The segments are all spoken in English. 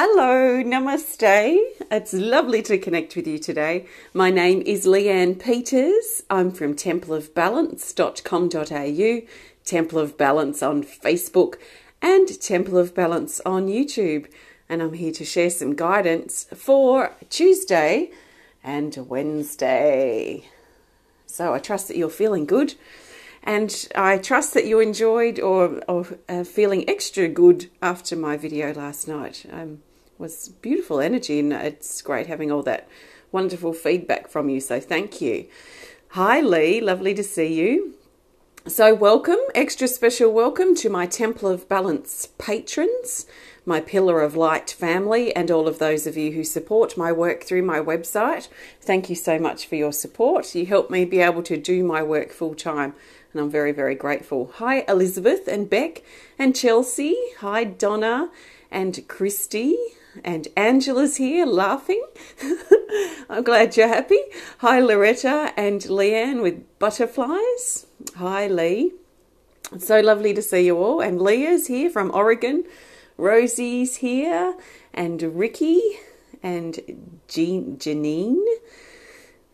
Hello, namaste. It's lovely to connect with you today. My name is Leanne Peters. I'm from templeofbalance.com.au, Temple of Balance on Facebook, and Temple of Balance on YouTube. And I'm here to share some guidance for Tuesday and Wednesday. So I trust that you're feeling good. And I trust that you enjoyed or feeling extra good after my video last night. It was beautiful energy, and it's great having all that wonderful feedback from you. So thank you. Hi Lee, lovely to see you. So welcome, extra special welcome to my Temple of Balance patrons, my Pillar of Light family, and all of those of you who support my work through my website. Thank you so much for your support. You help me be able to do my work full time, and I'm very, very grateful. Hi Elizabeth and Beck and Chelsea. Hi Donna and Christy. And Angela's here laughing. I'm glad you're happy. Hi Loretta and Leanne with butterflies. Hi Lee. It's so lovely to see you all. And Leah's here from Oregon. Rosie's here. And Ricky and Janine.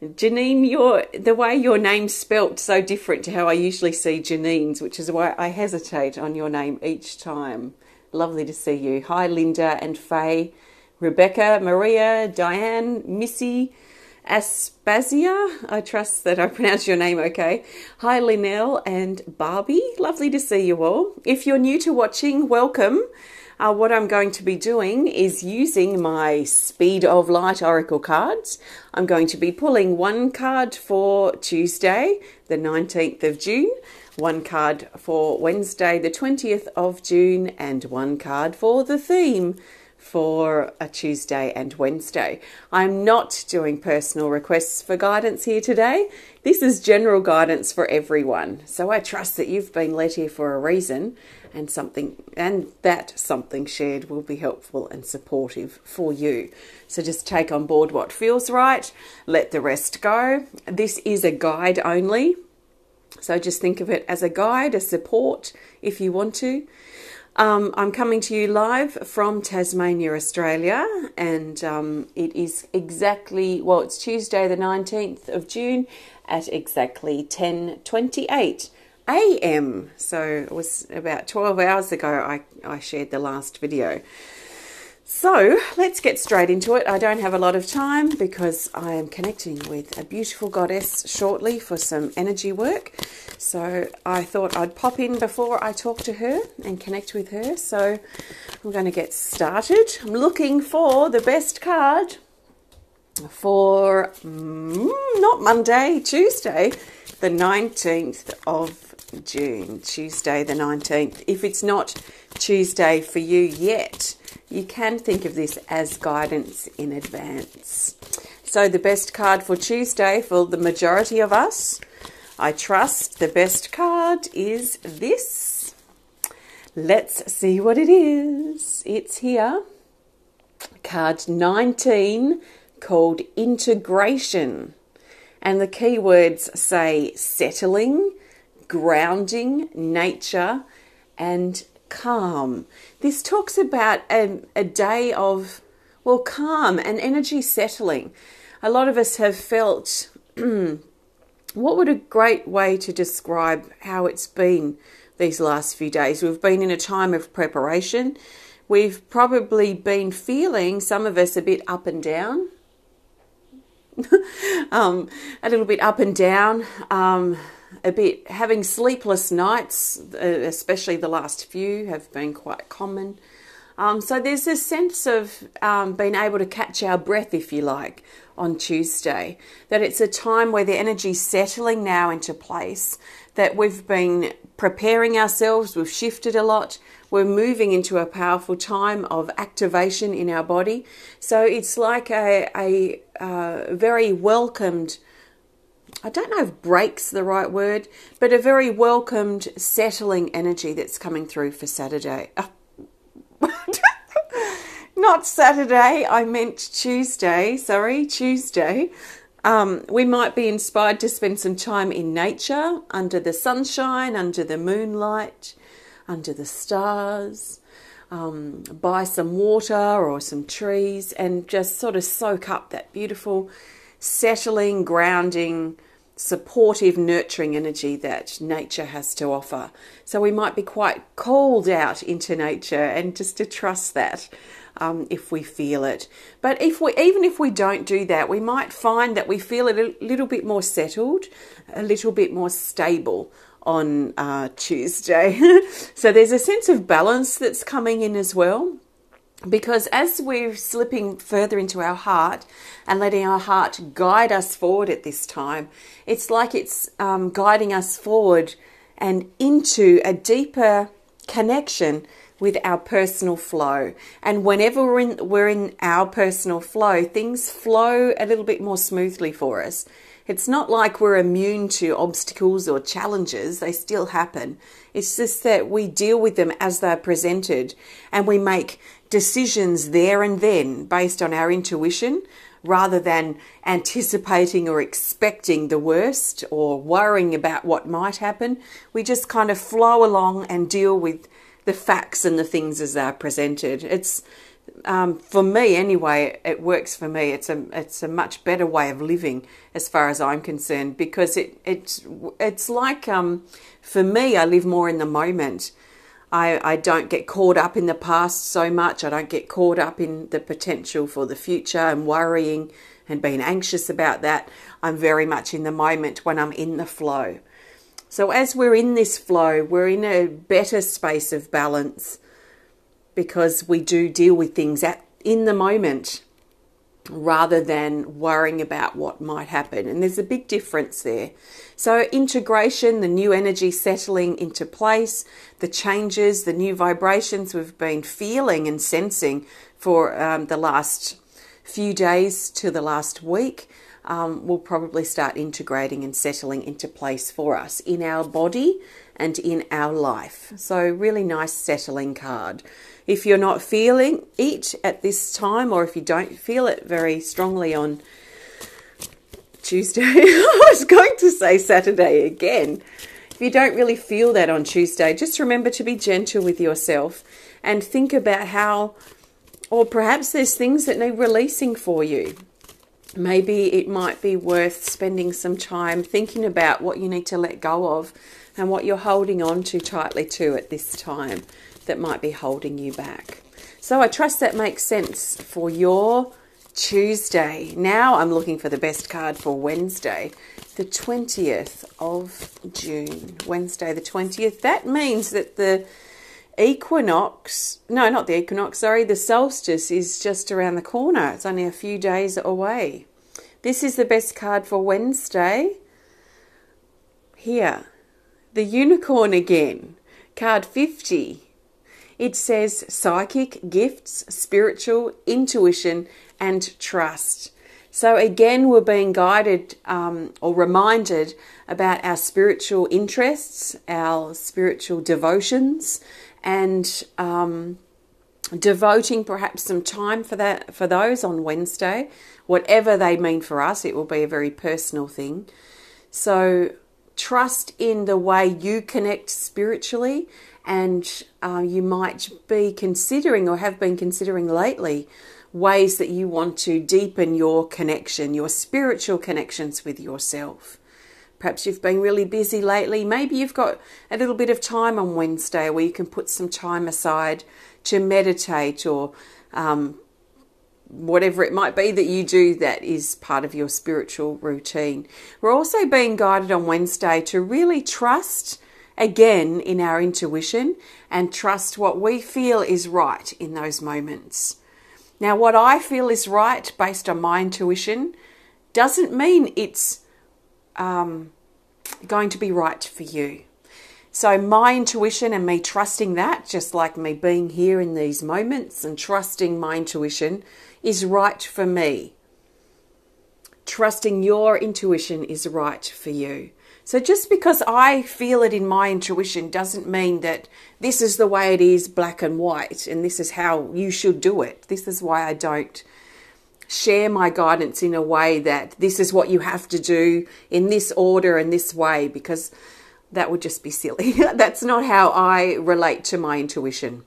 Janine, the way your name's spelt so different to how I usually see Janine's, which is why I hesitate on your name each time. Lovely to see you. Hi, Linda and Faye, Rebecca, Maria, Diane, Missy, Aspasia. I trust that I pronounced your name okay. Hi, Linnell and Barbie. Lovely to see you all. If you're new to watching, welcome. What I'm going to be doing is using my Speed of Light Oracle cards. I'm going to be pulling one card for Tuesday, the 19th of June, one card for Wednesday, the 20th of June, and one card for the theme for a Tuesday and Wednesday. I'm not doing personal requests for guidance here today. This is general guidance for everyone. So I trust that you've been led here for a reason, and that something shared will be helpful and supportive for you. So just take on board what feels right, let the rest go. This is a guide only. So just think of it as a guide, a support if you want to. I'm coming to you live from Tasmania, Australia, and it is it's Tuesday the 19th of June at exactly 10:28 a.m. So it was about 12 hours ago I shared the last video. So let's get straight into it. I don't have a lot of time because I am connecting with a beautiful goddess shortly for some energy work. So I thought I'd pop in before I talk to her and connect with her. So I'm going to get started. I'm looking for the best card for not Monday, Tuesday, the 19th of June. Tuesday the 19th. If it's not Tuesday for you yet, you can think of this as guidance in advance. So the best card for Tuesday for the majority of us, I trust the best card is this. Let's see what it is. It's here. Card 19, called Integration. And the keywords say settling, grounding, nature, and calm. This talks about a day of, calm and energy settling. A lot of us have felt, what would a great way to describe how it's been these last few days? We've been in a time of preparation. We've probably been feeling, some of us, a bit up and down. A little bit up and down. A bit having sleepless nights, especially the last few, have been quite common. So there's a sense of being able to catch our breath, if you like, on Tuesday. That it's a time where the energy's settling now into place, that we've been preparing ourselves, we've shifted a lot, we're moving into a powerful time of activation in our body. So it's like a very welcomed, I don't know if break's the right word, but a very welcomed settling energy that's coming through for Saturday. Not Saturday, I meant Tuesday. Sorry, Tuesday. We might be inspired to spend some time in nature, under the sunshine, under the moonlight, under the stars. buy some water or some trees and just sort of soak up that beautiful, settling, grounding, supportive, nurturing energy that nature has to offer. So we might be quite called out into nature, and just to trust that if we feel it. But even if we don't do that, we might find that we feel a little bit more settled, a little bit more stable on Tuesday. So there's a sense of balance that's coming in as well, because as we're slipping further into our heart and letting our heart guide us forward at this time, it's like it's guiding us forward and into a deeper connection with our personal flow. And whenever we're in our personal flow, things flow a little bit more smoothly for us. It's not like we're immune to obstacles or challenges. They still happen. It's just that we deal with them as they're presented, and we make decisions there and then based on our intuition, rather than anticipating or expecting the worst or worrying about what might happen. We just kind of flow along and deal with the facts and the things as they're presented. It's for me anyway, it works for me. It's a much better way of living as far as I'm concerned, because it's like for me, I live more in the moment. I don't get caught up in the past so much. I don't get caught up in the potential for the future and worrying and being anxious about that. I'm very much in the moment when I'm in the flow. So as we're in this flow, we're in a better space of balance, because we do deal with things in the moment rather than worrying about what might happen. And there's a big difference there. So integration, the new energy settling into place, the changes, the new vibrations we've been feeling and sensing for the last few days to the last week, will probably start integrating and settling into place for us in our body and in our life. So really nice settling card. If you're not feeling it at this time, or if you don't feel it very strongly on Tuesday, I was going to say Saturday again. If you don't really feel that on Tuesday, just remember to be gentle with yourself and think about how, or perhaps there's things that need releasing for you. Maybe it might be worth spending some time thinking about what you need to let go of and what you're holding on to tightly to at this time that might be holding you back. So I trust that makes sense for your Tuesday. Now I'm looking for the best card for Wednesday, the 20th of June. Wednesday the 20th. That means that the equinox, no, not the equinox, sorry, the solstice is just around the corner. It's only a few days away. This is the best card for Wednesday. Here, the unicorn again, card 50. It says psychic gifts, spiritual intuition, and trust. So again, we're being guided or reminded about our spiritual interests, our spiritual devotions, and devoting perhaps some time for those on Wednesday. Whatever they mean for us, it will be a very personal thing. So trust in the way you connect spiritually, and you might be considering or have been considering lately ways that you want to deepen your connection, your spiritual connections with yourself. Perhaps you've been really busy lately. Maybe you've got a little bit of time on Wednesday where you can put some time aside to meditate, or whatever it might be that you do that is part of your spiritual routine. We're also being guided on Wednesday to really trust again in our intuition and trust what we feel is right in those moments. Now, what I feel is right based on my intuition doesn't mean it's going to be right for you. So my intuition and me trusting that, just like me being here in these moments and trusting my intuition, is right for me. Trusting your intuition is right for you. So just because I feel it in my intuition doesn't mean that this is the way it is, black and white, and this is how you should do it. This is why I don't share my guidance in a way that this is what you have to do in this order and this way, because that would just be silly. That's not how I relate to my intuition.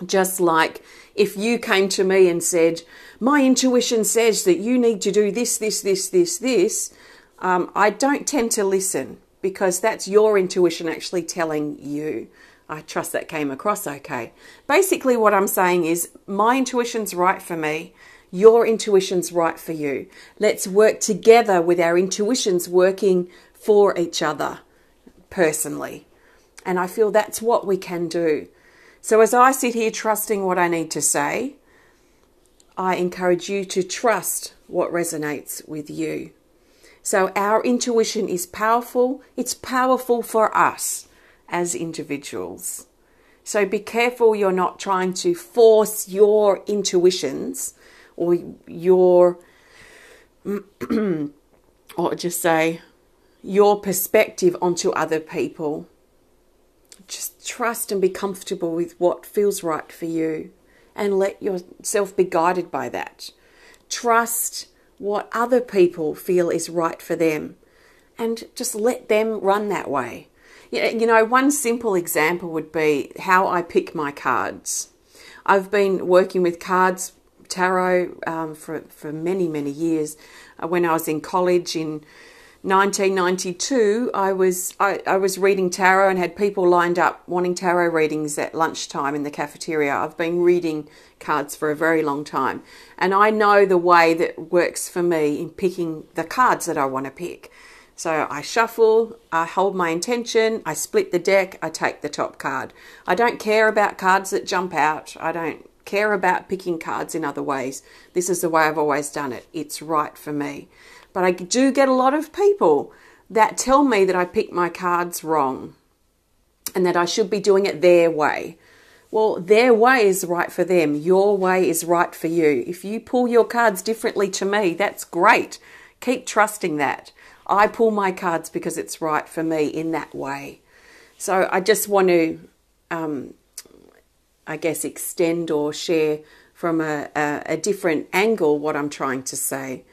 Just like if you came to me and said, my intuition says that you need to do this, this, this, this, this, I don't tend to listen, because that's your intuition actually telling you. I trust that came across okay. Basically what I'm saying is, my intuition's right for me, your intuition's right for you. Let's work together with our intuitions working for each other personally. And I feel that's what we can do. So as I sit here trusting what I need to say, I encourage you to trust what resonates with you. So our intuition is powerful. It's powerful for us as individuals. So be careful you're not trying to force your intuitions or your, or just say, your perspective onto other people. Just trust and be comfortable with what feels right for you, and let yourself be guided by that. Trust what other people feel is right for them, and just let them run that way. You know, one simple example would be how I pick my cards. I've been working with cards, tarot, for many, many years. When I was in college in 1992, I was reading tarot and had people lined up wanting tarot readings at lunchtime in the cafeteria. I've been reading cards for a very long time, and I know the way that works for me in picking the cards that I want to pick. So I shuffle, I hold my intention, I split the deck, I take the top card. I don't care about cards that jump out. I don't care about picking cards in other ways. This is the way I've always done it. It's right for me. But I do get a lot of people that tell me that I pick my cards wrong and that I should be doing it their way. Well, their way is right for them. Your way is right for you. If you pull your cards differently to me, that's great. Keep trusting that. I pull my cards because it's right for me in that way. So I just want to, I guess, extend or share from a different angle what I'm trying to say.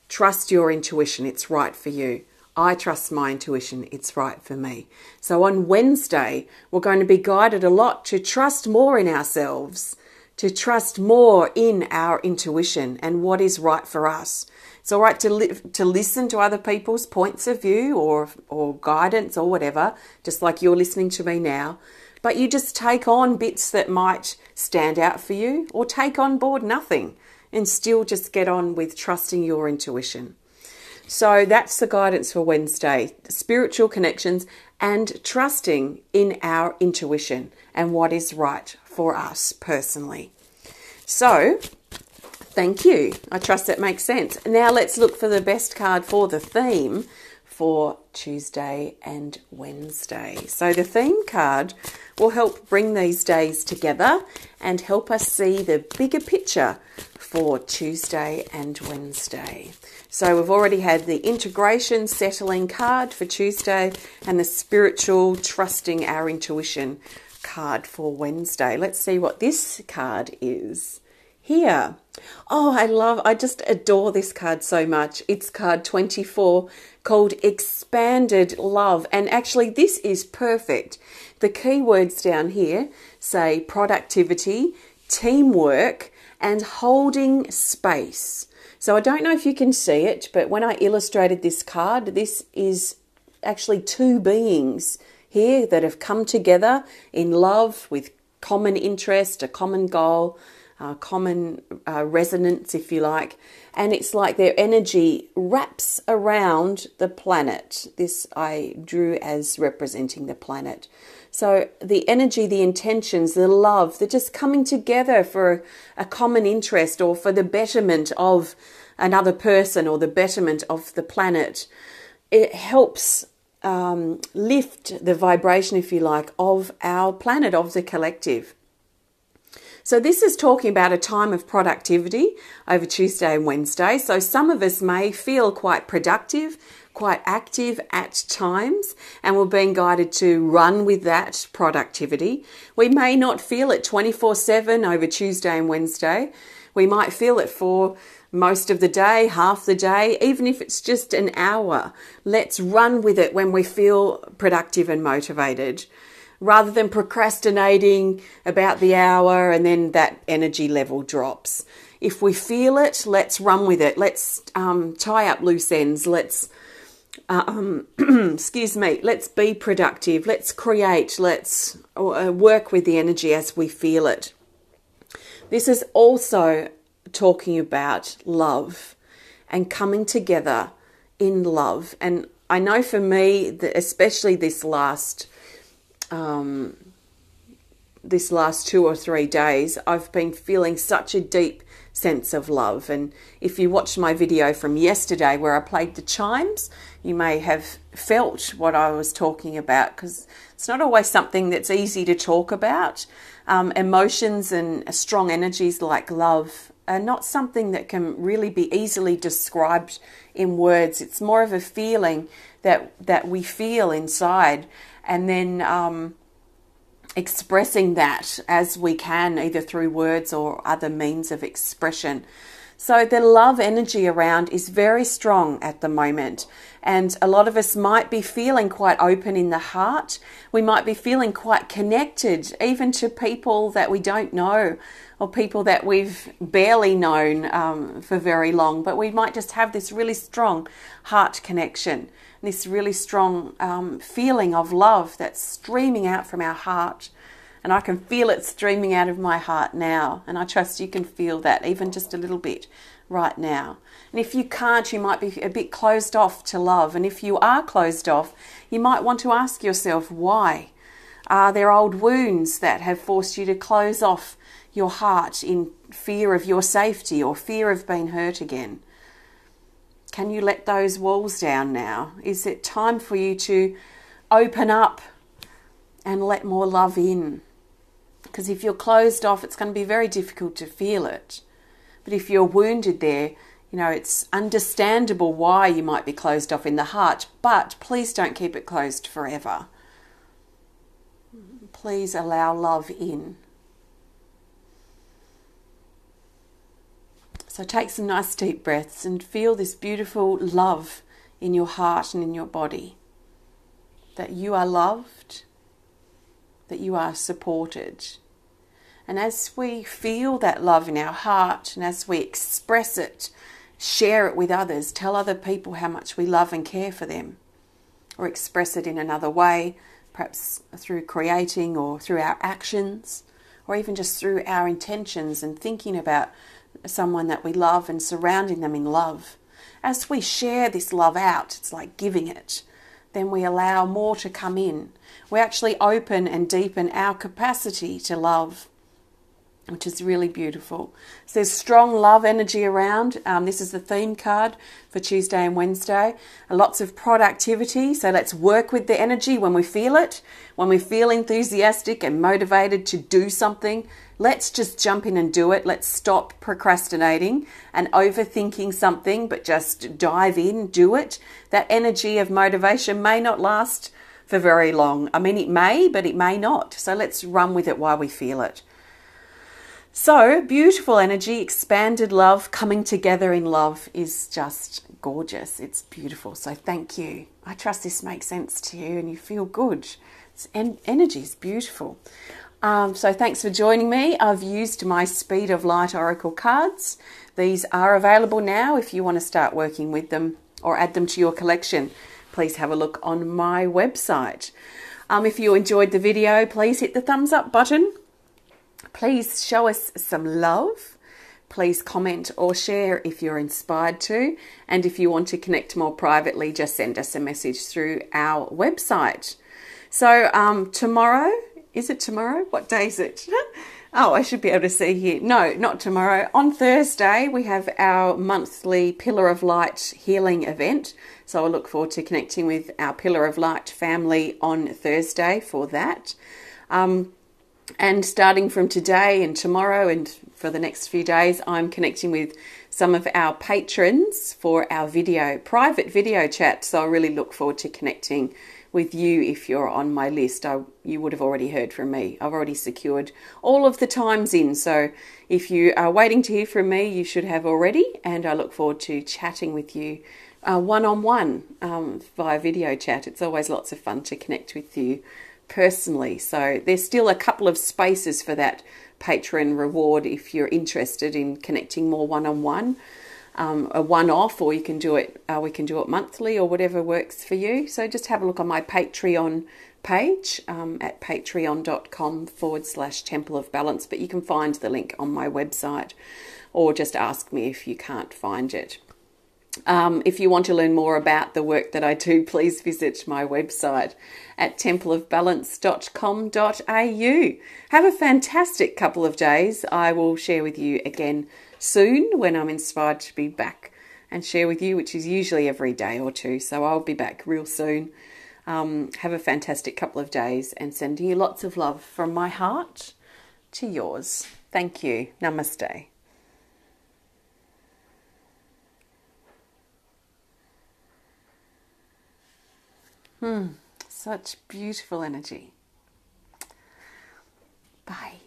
Trust your intuition, it's right for you. I trust my intuition, it's right for me. So on Wednesday, we're going to be guided a lot to trust more in ourselves, to trust more in our intuition and what is right for us. It's all right to listen to other people's points of view or guidance or whatever, just like you're listening to me now. But you just take on bits that might stand out for you, or take on board nothing and still just get on with trusting your intuition. So that's the guidance for Wednesday, spiritual connections and trusting in our intuition and what is right for us personally. So thank you. I trust that makes sense. Now let's look for the best card for the theme for Tuesday and Wednesday. So the theme card will help bring these days together and help us see the bigger picture for Tuesday and Wednesday. So we've already had the integration settling card for Tuesday and the spiritual trusting our intuition card for Wednesday. Let's see what this card is here. Oh, I just adore this card so much. It's card 24 called Expanded Love. And actually this is perfect. The key words down here say productivity, teamwork, and holding space. So I don't know if you can see it, but when I illustrated this card, this is actually two beings here that have come together in love with common interest, a common goal, common resonance, if you like. And it's like their energy wraps around the planet. This I drew as representing the planet. So the energy, the intentions, the love, they're just coming together for a common interest or for the betterment of another person or the betterment of the planet. It helps lift the vibration, if you like, of our planet, of the collective. So this is talking about a time of productivity over Tuesday and Wednesday. So some of us may feel quite productive, quite active at times, and we're being guided to run with that productivity. We may not feel it 24/7 over Tuesday and Wednesday. We might feel it for most of the day, half the day, even if it's just an hour. Let's run with it when we feel productive and motivated. rather than procrastinating about the hour and then that energy level drops. If we feel it, let's run with it. Let's tie up loose ends. Let's, excuse me, let's be productive. Let's create. Let's work with the energy as we feel it. This is also talking about love and coming together in love. And I know for me, especially this last 2 or 3 days, I've been feeling such a deep sense of love. And if you watched my video from yesterday where I played the chimes, you may have felt what I was talking about, because it's not always something that's easy to talk about. Emotions and strong energies like love are not something that can really be easily described in words. It's more of a feeling that we feel inside, and then expressing that as we can, either through words or other means of expression. So the love energy around is very strong at the moment, and a lot of us might be feeling quite open in the heart. We might be feeling quite connected even to people that we don't know, or people that we've barely known for very long, but we might just have this really strong heart connection, this really strong feeling of love that's streaming out from our heart. And I can feel it streaming out of my heart now. And I trust you can feel that even just a little bit right now. And if you can't, you might be a bit closed off to love. And if you are closed off, you might want to ask yourself why. Are there old wounds that have forced you to close off your heart in fear of your safety or fear of being hurt again? Can you let those walls down now? Is it time for you to open up and let more love in? Because if you're closed off, it's going to be very difficult to feel it. But if you're wounded there, you know, it's understandable why you might be closed off in the heart, but please don't keep it closed forever. Please allow love in. So take some nice deep breaths and feel this beautiful love in your heart and in your body. That you are loved, that you are supported. And as we feel that love in our heart, and as we express it, share it with others, tell other people how much we love and care for them, or express it in another way, perhaps through creating or through our actions, or even just through our intentions and thinking about someone that we love and surrounding them in love. As we share this love out, it's like giving it, then we allow more to come in. We actually open and deepen our capacity to love, which is really beautiful. So there's strong love energy around. This is the theme card for Tuesday and Wednesday. Lots of productivity. So let's work with the energy when we feel it. When we feel enthusiastic and motivated to do something, let's just jump in and do it. Let's stop procrastinating and overthinking something, but just dive in, do it. That energy of motivation may not last for very long. I mean, it may, but it may not. So let's run with it while we feel it. So, beautiful energy, expanded love, coming together in love is just gorgeous. It's beautiful. So thank you. I trust this makes sense to you and you feel good. Energy is beautiful. So thanks for joining me. I've used my Speed of Light Oracle cards. These are available now if you want to start working with them or add them to your collection. Please have a look on my website. If you enjoyed the video, please hit the thumbs up button. Please show us some love. Please comment or share if you're inspired to. And if you want to connect more privately, just send us a message through our website. So tomorrow, is it tomorrow? What day is it? Oh, I should be able to see here. No, not tomorrow. On Thursday, we have our monthly Pillar of Light healing event. So I look forward to connecting with our Pillar of Light family on Thursday for that. And starting from today and tomorrow and for the next few days, I'm connecting with some of our patrons for our private video chat. So I really look forward to connecting with you if you're on my list. You would have already heard from me. I've already secured all of the times in. So if you are waiting to hear from me, you should have already. And I look forward to chatting with you one-on-one via video chat. It's always lots of fun to connect with you personally. So there's still a couple of spaces for that patron reward if you're interested in connecting more one-on-one, a one-off, or you can do it. We can do it monthly or whatever works for you. So just have a look on my Patreon page at patreon.com/Temple of Balance, but you can find the link on my website, or just ask me if you can't find it. If you want to learn more about the work that I do, please visit my website at templeofbalance.com.au. Have a fantastic couple of days. I will share with you again soon when I'm inspired to be back and share with you, which is usually every day or two. So I'll be back real soon. Have a fantastic couple of days, and sending you lots of love from my heart to yours. Thank you. Namaste. Such beautiful energy. Bye.